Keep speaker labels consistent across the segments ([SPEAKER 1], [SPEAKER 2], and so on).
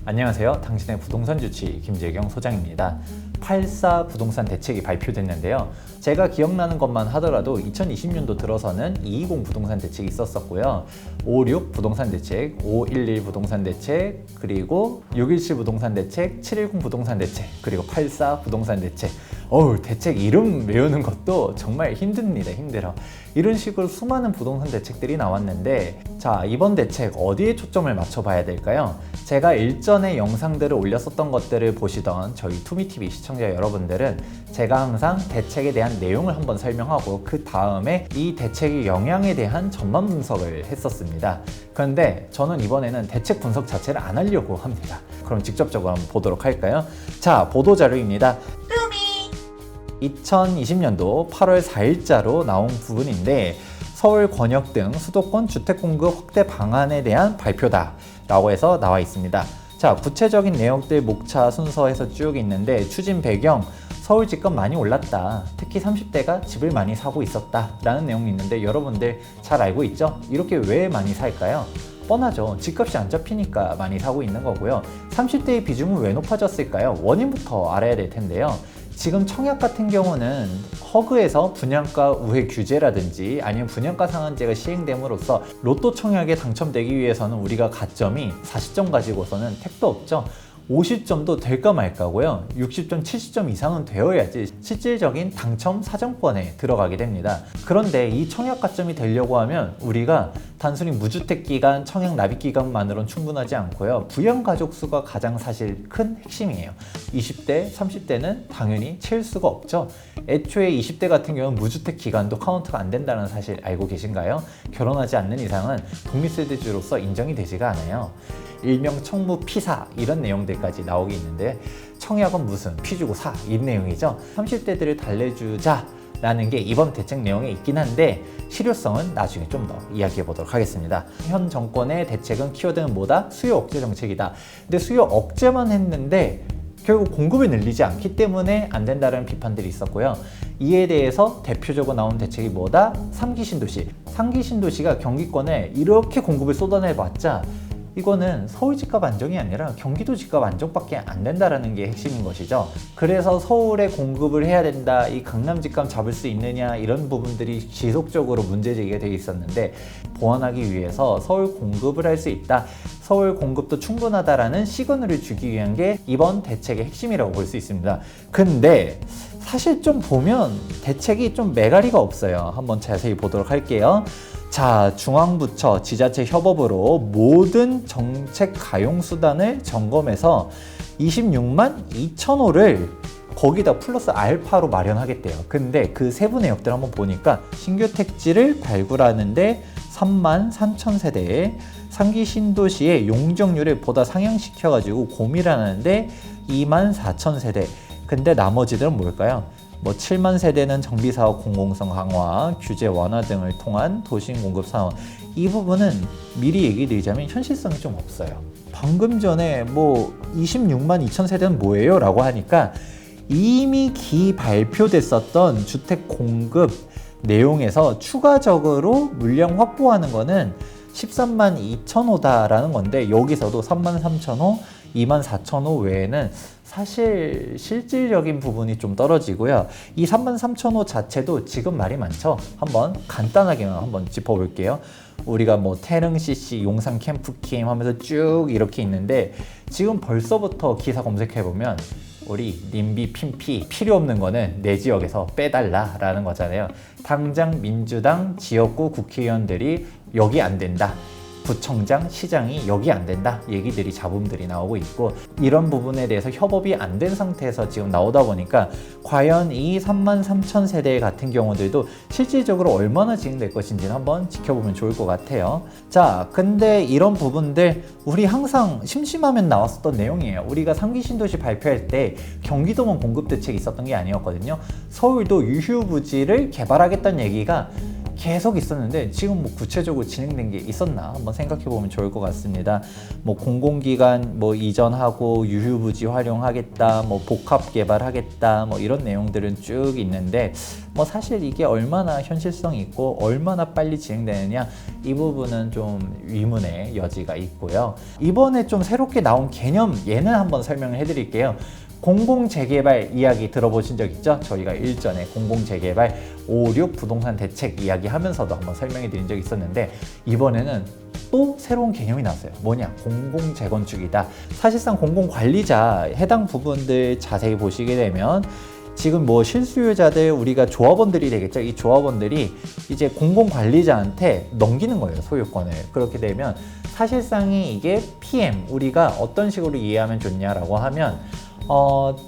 [SPEAKER 1] 안녕하세요. 당신의 부동산 주치 김재경 소장입니다. 84 부동산 대책이 발표됐는데요. 제가 기억나는 것만 하더라도 2020년도 들어서는 220 부동산 대책이 있었었고요. 56 부동산 대책, 511 부동산 대책, 그리고 617 부동산 대책, 710 부동산 대책, 그리고 84 부동산 대책. 대책 이름 외우는 것도 정말 힘듭니다. 힘들어. 이런 식으로 수많은 부동산 대책들이 나왔는데, 자, 이번 대책 어디에 초점을 맞춰 봐야 될까요? 제가 일전에 영상들을 올렸었던 것들을 보시던 저희 투미TV 시청자 여러분들은 제가 항상 대책에 대한 내용을 한번 설명하고 그 다음에 이 대책의 영향에 대한 전망 분석을 했었습니다. 그런데 저는 이번에는 대책 분석 자체를 안 하려고 합니다. 그럼 직접적으로 한번 보도록 할까요? 자, 보도자료입니다. 2020년도 8월 4일자로 나온 부분인데, 서울 권역 등 수도권 주택 공급 확대 방안에 대한 발표다 라고 해서 나와 있습니다. 자, 구체적인 내용들 목차 순서에서 쭉 있는데, 추진 배경, 서울 집값 많이 올랐다, 특히 30대가 집을 많이 사고 있었다 라는 내용이 있는데, 여러분들 잘 알고 있죠? 이렇게 왜 많이 살까요? 뻔하죠. 집값이 안 잡히니까 많이 사고 있는 거고요. 30대의 비중은 왜 높아졌을까요? 원인부터 알아야 될 텐데요. 지금 청약 같은 경우는 허그에서 분양가 우회 규제라든지 아니면 분양가 상한제가 시행됨으로써 로또 청약에 당첨되기 위해서는 우리가 가점이 40점 가지고서는 택도 없죠. 50점도 될까 말까고요. 60점, 70점 이상은 되어야지 실질적인 당첨 사정권에 들어가게 됩니다. 그런데 이 청약 가점이 되려고 하면 우리가 단순히 무주택 기간, 청약 납입 기간만으로는 충분하지 않고요. 부양 가족 수가 가장 사실 큰 핵심이에요. 20대, 30대는 당연히 채울 수가 없죠. 애초에 20대 같은 경우는 무주택 기간도 카운트가 안 된다는 사실 알고 계신가요? 결혼하지 않는 이상은 독립세대주로서 인정이 되지가 않아요. 일명 청무 피사 이런 내용들까지 나오게 있는데, 청약은 무슨 피 주고 사 이 내용이죠. 30대들을 달래주자 라는 게 이번 대책 내용에 있긴 한데, 실효성은 나중에 좀 더 이야기해 보도록 하겠습니다. 현 정권의 대책은 키워드는 뭐다? 수요 억제 정책이다. 근데 수요 억제만 했는데 결국 공급을 늘리지 않기 때문에 안 된다는 비판들이 있었고요. 이에 대해서 대표적으로 나온 대책이 뭐다? 3기 신도시. 3기 신도시가 경기권에 이렇게 공급을 쏟아내봤자 이거는 서울 집값 안정이 아니라 경기도 집값 안정밖에 안 된다는 게 핵심인 것이죠. 그래서 서울에 공급을 해야 된다, 이 강남 집값 잡을 수 있느냐, 이런 부분들이 지속적으로 문제제기가 되어 있었는데, 보완하기 위해서 서울 공급을 할 수 있다, 서울 공급도 충분하다라는 시그널을 주기 위한 게 이번 대책의 핵심이라고 볼 수 있습니다. 근데 사실 좀 보면 대책이 좀 매가리가 없어요. 한번 자세히 보도록 할게요. 자, 중앙부처 지자체 협업으로 모든 정책 가용 수단을 점검해서 26만 2천 호를 거기다 플러스 알파로 마련하겠대요. 근데 그 세부 내역들 한번 보니까 신규 택지를 발굴하는데 3만 3천 세대에, 상기 신도시의 용적률을 보다 상향시켜가지고 고밀하는데 2만 4천 세대. 근데 나머지들은 뭘까요? 7만 세대는 정비사업 공공성 강화, 규제 완화 등을 통한 도심 공급 상황. 이 부분은 미리 얘기 드리자면 현실성이 좀 없어요. 방금 전에 26만 2천 세대는 뭐예요? 라고 하니까 이미 발표됐었던 주택 공급 내용에서 추가적으로 물량 확보하는 거는 13만 2천 호다라는 건데, 여기서도 3만 3천 호, 2만 4천 호 외에는 사실 실질적인 부분이 좀 떨어지고요. 이 3만 3천 호 자체도 지금 말이 많죠. 한번 간단하게만 한번 짚어볼게요. 우리가 태릉 CC, 용산 캠프킴 하면서 쭉 이렇게 있는데, 지금 벌써부터 기사 검색해보면 우리 님비, 핀피 필요 없는 거는 내 지역에서 빼달라 라는 거잖아요. 당장 민주당 지역구 국회의원들이 여기 안 된다, 구청장, 시장이 여기 안 된다 얘기들이, 잡음들이 나오고 있고, 이런 부분에 대해서 협업이 안 된 상태에서 지금 나오다 보니까 과연 이 3만 3천 세대 같은 경우들도 실질적으로 얼마나 진행될 것인지는 한번 지켜보면 좋을 것 같아요. 자, 근데 이런 부분들 우리 항상 심심하면 나왔었던 내용이에요. 우리가 3기 신도시 발표할 때 경기도만 공급 대책이 있었던 게 아니었거든요. 서울도 유휴부지를 개발하겠다는 얘기가 계속 있었는데 지금 뭐 구체적으로 진행된 게 있었나 한번 생각해 보면 좋을 것 같습니다. 뭐 공공기관 뭐 이전하고 유휴부지 활용하겠다, 뭐 복합 개발하겠다, 뭐 이런 내용들은 쭉 있는데 뭐 사실 이게 얼마나 현실성이 있고 얼마나 빨리 진행되느냐 이 부분은 좀 의문의 여지가 있고요. 이번에 좀 새롭게 나온 개념 얘는 한번 설명을 해드릴게요. 공공재개발 이야기 들어보신 적 있죠? 저희가 일전에 공공재개발 5, 6 부동산 대책 이야기 하면서도 한번 설명해 드린 적이 있었는데 이번에는 또 새로운 개념이 나왔어요. 뭐냐? 공공재건축이다. 사실상 공공관리자 해당 부분들 자세히 보시게 되면 지금 뭐 실수요자들 우리가 조합원들이 되겠죠. 이 조합원들이 이제 공공관리자한테 넘기는 거예요. 소유권을. 그렇게 되면 사실상이 이게 PM 우리가 어떤 식으로 이해하면 좋냐라고 하면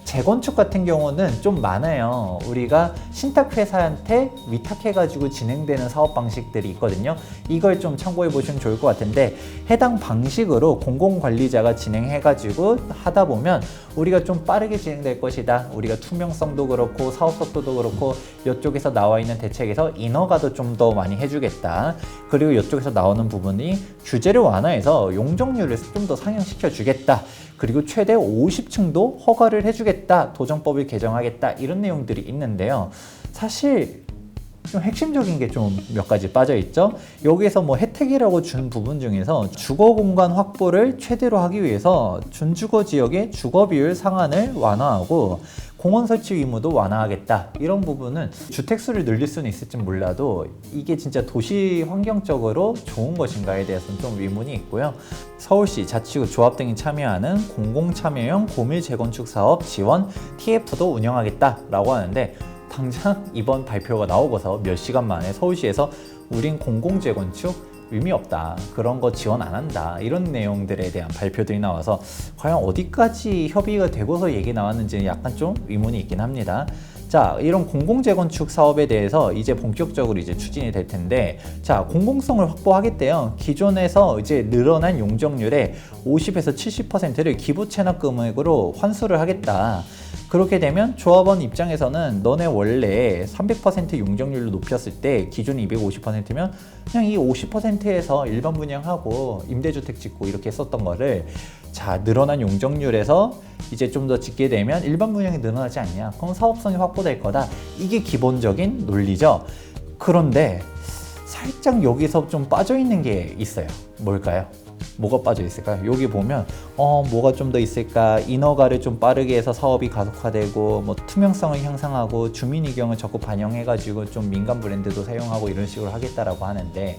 [SPEAKER 1] 재건축 같은 경우는 좀 많아요. 우리가 신탁회사한테 위탁해가지고 진행되는 사업 방식들이 있거든요. 이걸 좀 참고해 보시면 좋을 것 같은데 해당 방식으로 공공관리자가 진행해가지고 하다 보면 우리가 좀 빠르게 진행될 것이다. 우리가 투명성도 그렇고 사업 속도도 그렇고 이쪽에서 나와 있는 대책에서 인허가도 좀 더 많이 해주겠다. 그리고 이쪽에서 나오는 부분이 규제를 완화해서 용적률을 좀 더 상향시켜 주겠다. 그리고 최대 50층도 허가를 해주겠다. 도정법을 개정하겠다. 이런 내용들이 있는데요. 사실 좀 핵심적인 게 좀 몇 가지 빠져 있죠. 여기에서 뭐 혜택이라고 준 부분 중에서 주거 공간 확보를 최대로 하기 위해서 준주거 지역의 주거 비율 상한을 완화하고 공원 설치 의무도 완화하겠다. 이런 부분은 주택수를 늘릴 수는 있을지 몰라도 이게 진짜 도시 환경적으로 좋은 것인가에 대해서는 좀 의문이 있고요. 서울시 자치구 조합 등이 참여하는 공공참여형 고밀 재건축 사업 지원 TF도 운영하겠다라고 하는데 당장 이번 발표가 나오고서 몇 시간 만에 서울시에서 우린 공공재건축 의미 없다. 그런 거 지원 안 한다. 이런 내용들에 대한 발표들이 나와서 과연 어디까지 협의가 되고서 얘기 나왔는지는 약간 좀 의문이 있긴 합니다. 자, 이런 공공재건축 사업에 대해서 이제 본격적으로 이제 추진이 될 텐데, 자, 공공성을 확보하겠대요. 기존에서 이제 늘어난 용적률의 50에서 70%를 기부 체납 금액으로 환수를 하겠다. 그렇게 되면 조합원 입장에서는 너네 원래 300% 용적률로 높였을 때 기준이 250%면 그냥 이 50%에서 일반 분양하고 임대주택 짓고 이렇게 했었던 거를 자 늘어난 용적률에서 이제 좀 더 짓게 되면 일반 분양이 늘어나지 않냐? 그럼 사업성이 확보될 거다. 이게 기본적인 논리죠. 그런데 살짝 여기서 좀 빠져 있는 게 있어요. 뭘까요? 뭐가 빠져 있을까요? 여기 보면 뭐가 좀 더 있을까? 인허가를 좀 빠르게 해서 사업이 가속화되고 뭐 투명성을 향상하고 주민 의견을 적극 반영해가지고 좀 민간 브랜드도 사용하고 이런 식으로 하겠다라고 하는데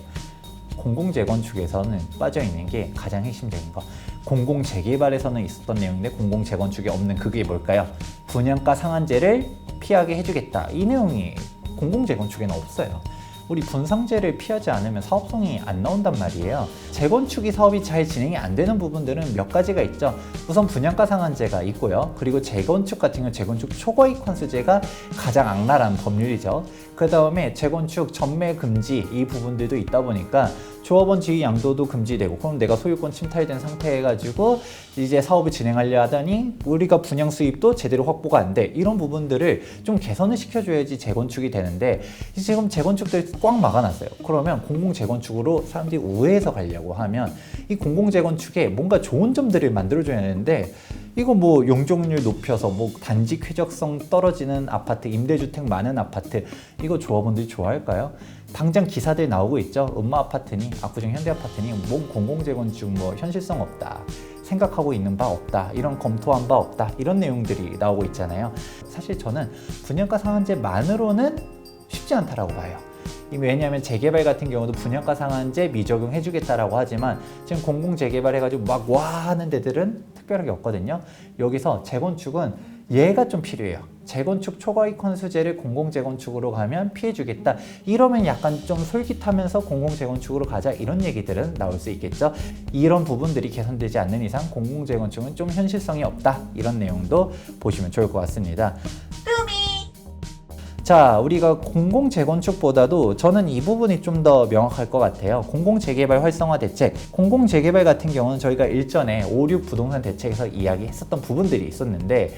[SPEAKER 1] 공공재건축에서는 빠져 있는 게 가장 핵심적인 거. 공공재개발에서는 있었던 내용인데 공공재건축에 없는 그게 뭘까요? 분양가 상한제를 피하게 해주겠다. 이 내용이 공공재건축에는 없어요. 우리 분상제를 피하지 않으면 사업성이 안 나온단 말이에요. 재건축이 사업이 잘 진행이 안 되는 부분들은 몇 가지가 있죠. 우선 분양가 상한제가 있고요. 그리고 재건축 같은 경우 재건축 초과이익 환수제가 가장 악랄한 법률이죠. 그 다음에 재건축 전매 금지 이 부분들도 있다 보니까 조합원 지위 양도도 금지되고 그럼 내가 소유권 침탈된 상태 해가지고 이제 사업을 진행하려 하더니 우리가 분양 수입도 제대로 확보가 안 돼. 이런 부분들을 좀 개선을 시켜줘야지 재건축이 되는데 지금 재건축들이 꽉 막아놨어요. 그러면 공공재건축으로 사람들이 우회해서 가려고 하면 이 공공재건축에 뭔가 좋은 점들을 만들어줘야 되는데 이거 뭐 용적률 높여서 뭐 단지 쾌적성 떨어지는 아파트, 임대주택 많은 아파트 이거 조합원들이 좋아할까요? 당장 기사들 나오고 있죠. 음마 아파트니 압구정 현대 아파트니 뭐 공공재건축 뭐 현실성 없다. 생각하고 있는 바 없다. 이런 검토한 바 없다. 이런 내용들이 나오고 있잖아요. 사실 저는 분양가 상한제만으로는 쉽지 않다라고 봐요. 왜냐하면 재개발 같은 경우도 분양가 상한제 미적용 해주겠다라고 하지만 지금 공공재개발 해가지고 막 와 하는 데들은 특별하게 없거든요. 여기서 재건축은 얘가 좀 필요해요. 재건축 초과이익 환수제를 공공재건축으로 가면 피해주겠다. 이러면 약간 좀 솔깃하면서 공공재건축으로 가자 이런 얘기들은 나올 수 있겠죠. 이런 부분들이 개선되지 않는 이상 공공재건축은 좀 현실성이 없다. 이런 내용도 보시면 좋을 것 같습니다. 자, 우리가 공공재건축보다도 저는 이 부분이 좀 더 명확할 것 같아요. 공공재개발 활성화 대책. 공공재개발 같은 경우는 저희가 일전에 5, 6 부동산 대책에서 이야기했었던 부분들이 있었는데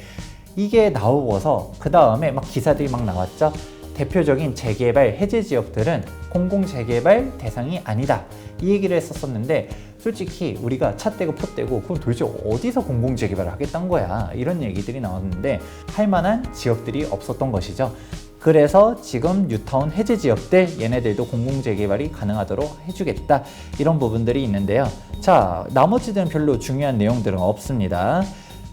[SPEAKER 1] 이게 나오고서 그 다음에 막 기사들이 막 나왔죠. 대표적인 재개발 해제 지역들은 공공재개발 대상이 아니다. 이 얘기를 했었는데 솔직히 우리가 차 떼고 포 떼고 그럼 도대체 어디서 공공재개발을 하겠다는 거야, 이런 얘기들이 나왔는데 할 만한 지역들이 없었던 것이죠. 그래서 지금 뉴타운 해제 지역들 얘네들도 공공재개발이 가능하도록 해주겠다, 이런 부분들이 있는데요. 자, 나머지들은 별로 중요한 내용들은 없습니다.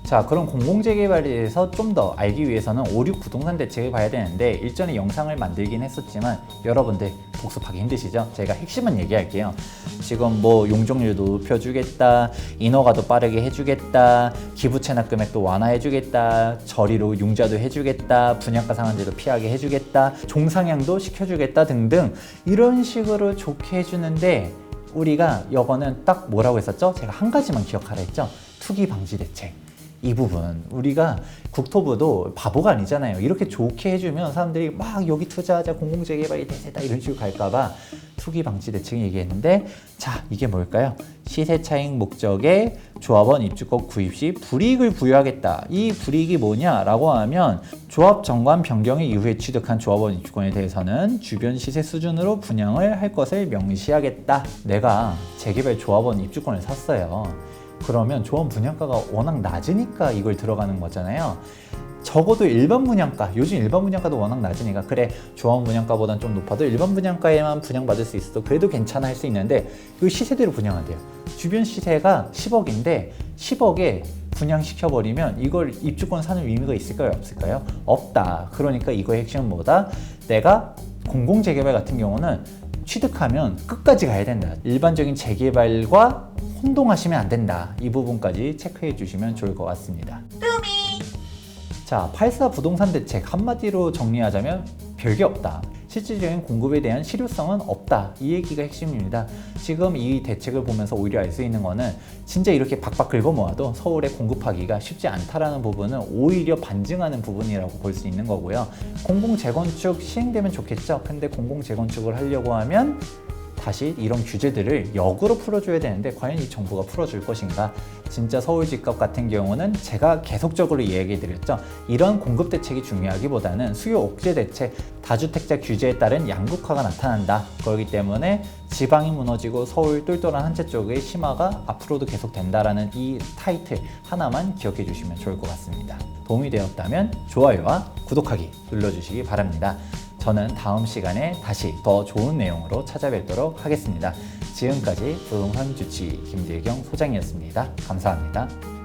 [SPEAKER 1] 자, 그럼 공공재개발에 대해서 좀 더 알기 위해서는 5, 6 부동산 대책을 봐야 되는데 일전에 영상을 만들긴 했었지만 여러분들 복습하기 힘드시죠? 제가 핵심은 얘기할게요. 지금 뭐 용적률도 높여주겠다, 인허가도 빠르게 해주겠다, 기부 체납 금액도 완화해주겠다, 저리로 융자도 해주겠다, 분양가 상한제도 피하게 해주겠다, 종상향도 시켜주겠다 등등 이런 식으로 좋게 해주는데 우리가 이거는 딱 뭐라고 했었죠? 제가 한 가지만 기억하라 했죠? 투기 방지 대책. 이 부분 우리가 국토부도 바보가 아니잖아요. 이렇게 좋게 해주면 사람들이 막 여기 투자하자, 공공재개발이 대세다 이런 식으로 갈까봐 투기 방지 대책 얘기했는데, 자, 이게 뭘까요? 시세 차익 목적의 조합원 입주권 구입 시 불이익을 부여하겠다. 이 불이익이 뭐냐라고 하면 조합 정관 변경 이후에 취득한 조합원 입주권에 대해서는 주변 시세 수준으로 분양을 할 것을 명시하겠다. 내가 재개발 조합원 입주권을 샀어요. 그러면 조합 분양가가 워낙 낮으니까 이걸 들어가는 거잖아요. 적어도 일반 분양가, 요즘 일반 분양가도 워낙 낮으니까 그래 조합 분양가보다는 좀 높아도 일반 분양가에만 분양받을 수 있어도 그래도 괜찮아 할 수 있는데 이 시세대로 분양한대요. 주변 시세가 10억인데 10억에 분양시켜버리면 이걸 입주권 사는 의미가 있을까요? 없을까요? 없다. 그러니까 이거의 핵심은 뭐다? 내가 공공재개발 같은 경우는 취득하면 끝까지 가야 된다. 일반적인 재개발과 혼동하시면 안 된다. 이 부분까지 체크해 주시면 좋을 것 같습니다. 자, 8.4 부동산 대책 한마디로 정리하자면 별게 없다. 실질적인 공급에 대한 실효성은 없다. 이 얘기가 핵심입니다. 지금 이 대책을 보면서 오히려 알 수 있는 거는 진짜 이렇게 박박 긁어 모아도 서울에 공급하기가 쉽지 않다라는 부분은 오히려 반증하는 부분이라고 볼 수 있는 거고요. 공공재건축 시행되면 좋겠죠. 근데 공공재건축을 하려고 하면 다시 이런 규제들을 역으로 풀어줘야 되는데 과연 이 정부가 풀어줄 것인가? 진짜 서울 집값 같은 경우는 제가 계속적으로 이야기해드렸죠. 이런 공급 대책이 중요하기보다는 수요 억제 대책, 다주택자 규제에 따른 양극화가 나타난다. 그렇기 때문에 지방이 무너지고 서울 똘똘한 한 채 쪽의 심화가 앞으로도 계속 된다라는 이 타이틀 하나만 기억해 주시면 좋을 것 같습니다. 도움이 되었다면 좋아요와 구독하기 눌러주시기 바랍니다. 저는 다음 시간에 다시 더 좋은 내용으로 찾아뵙도록 하겠습니다. 지금까지 부동산 주치 김재경 소장이었습니다. 감사합니다.